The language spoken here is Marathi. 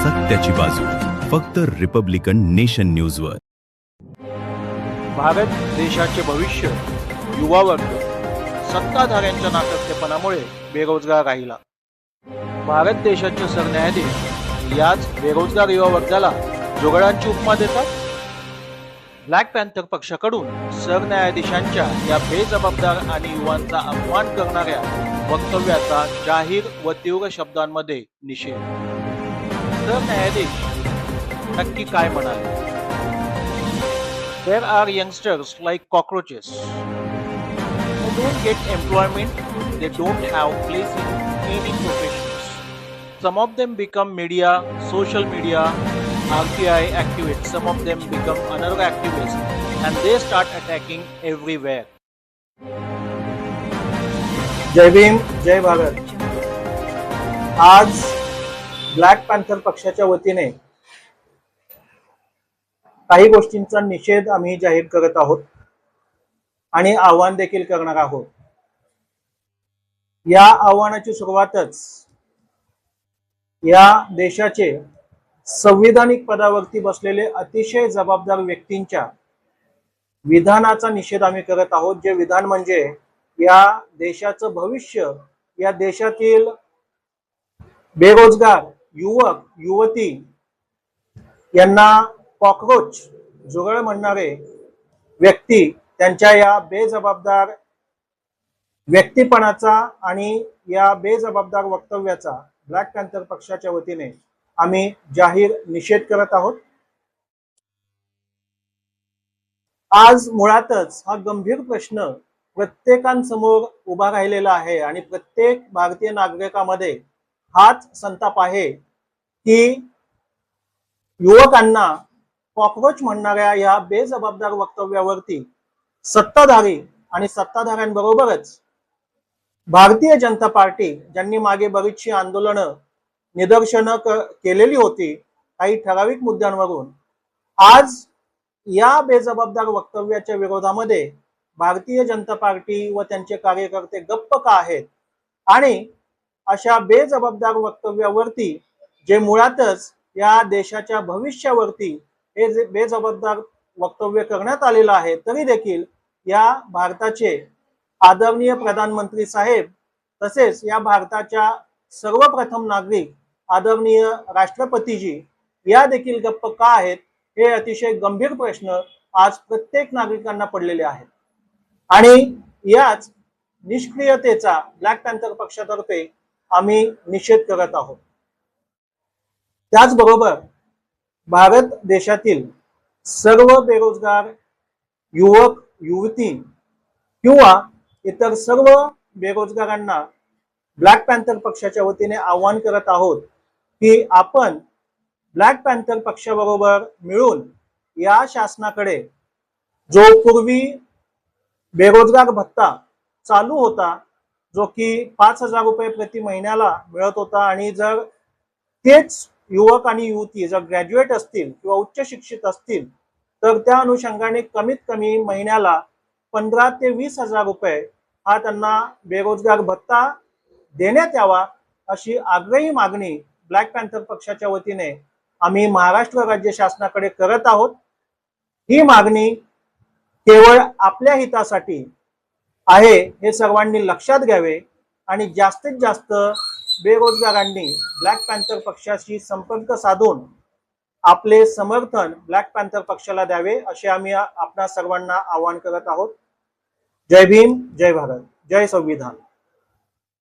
सत्याची बाजू फक्त रिपब्लिकन नेशन न्यूजवर। भारत देशाचे भविष्य युवा वर्ग सत्ताधाऱ्यांच्या नाटकतेपणामुळे बेरोजगार राहिला। भारत देशाचे सरन्यायाधीश याच बेरोजगार युवा वर्गाला जुगारांची उपमा देतात। ब्लॅक पॅन्थर पक्षाकडून सरन्यायाधीशांच्या या बेजबाबदार आणि युवांचा अपमान करणाऱ्या वक्तव्याचा जाहीर व तीव्र शब्दांमध्ये निषेध। सरन्यायाधीश नक्की काय म्हणाले? There are youngsters like cockroaches who don't get employment, they don't have place in any professions. Some of them become media, social media, RTI activists. Some of them become another activists and they start attacking everywhere. जय भीम जय भारत। आज ब्लॅक पॅन्थर पक्षाच्या वतीने काही गोष्टींचा निषेध आम्ही जाहीर करत आहोत आणि आव्हान देखील करणार आहोत। या आव्हानाची सुरुवातच या देशाचे संविधानिक पदावरती बसलेले अतिशय जबाबदार व्यक्तींच्या विधानाचा निषेध आम्ही करत आहोत। जे विधान म्हणजे या देशाचं भविष्य, या देशातील बेरोजगार युवक युवती यांना कॉकरोच जुगार म्हणणारे व्यक्ती त्यांच्या या बेजबाबदार व्यक्तिपणाचा आणि या बेजबाबदार वक्तव्याचा ब्लॅक पॅन्थर पक्षाच्या वतीने आम्ही जाहीर निषेध करत आहोत। आज मुळातच हा गंभीर प्रश्न प्रत्येकांसमोर उभा राहिलेला आहे आणि प्रत्येक भारतीय नागरिकामध्ये हाच संताप आहे की युवकांना कॉकरोच म्हणणाऱ्या या बेजबाबदार वक्तव्यावरती सत्ताधारी आणि सत्ताधाऱ्यांबरोबरच भारतीय जनता पार्टी, ज्यांनी मागे बरीचशी आंदोलनं निदर्शनं केलेली होती काही ठराविक मुद्द्यांवरून, आज या बेजबाबदार वक्तव्याच्या विरोधामध्ये भारतीय जनता पार्टी व त्यांचे कार्यकर्ते गप्प का आहेत आणि अशा बेजबाबदार वक्तव्यावरती जे मुळातच या देशाच्या भविष्यावरती हे जे बेजबाबदार वक्तव्य करण्यात आलेलं आहे, तरी देखील या भारताचे आदरणीय प्रधानमंत्री साहेब तसेच या भारताच्या सर्वप्रथम नागरिक आदरणीय राष्ट्रपतीजी या देखील गप्प का आहेत, हे अतिशय गंभीर प्रश्न आज प्रत्येक नागरिकांना पडलेले आहेत आणि याच निष्क्रियतेचा ब्लॅक पॅन्थर पक्षातर्फे आम्ही निषेध करत आहोत। त्याचबरोबर भारत देशातील सर्व बेरोजगार युवक युवती किंवा इतर सर्व बेरोजगारांना ब्लॅक पॅन्थर पक्षाच्या वतीने आवाहन करत आहोत की आपण ब्लॅक पॅन्थर पक्षाबरोबर मिळून या शासनाकडे जो पूर्वी बेरोजगार भत्ता चालू होता, जो की 5,000 रुपये प्रति महिन्याला मिळत होता आणि जर तेच युवक आणि युवती जर ग्रॅज्युएट असतील किंवा उच्च शिक्षित असतील तर त्या अनुषंगाने कमीत कमी महिन्याला 15,000 ते 20,000 रुपये हा त्यांना बेरोजगार भत्ता देण्यात यावा, अशी आग्रही मागणी ब्लॅक पॅन्थर पक्षाच्या वतीने आम्ही महाराष्ट्र राज्य शासनाकडे करत आहोत। ही मागणी केवळ आपल्या हितासाठी आहे हे सर्वांनी लक्षात घ्यावे आणि जास्तीत जास्त बेरोजगारांनी ब्लॅक पॅन्थर पक्षाशी संपर्क साधून आपले समर्थन ब्लॅक पॅन्थर पक्षाला द्यावे, असे आम्ही आपणा सर्वांना आवाहन करत आहोत। जय भीम जय भारत जय संविधान।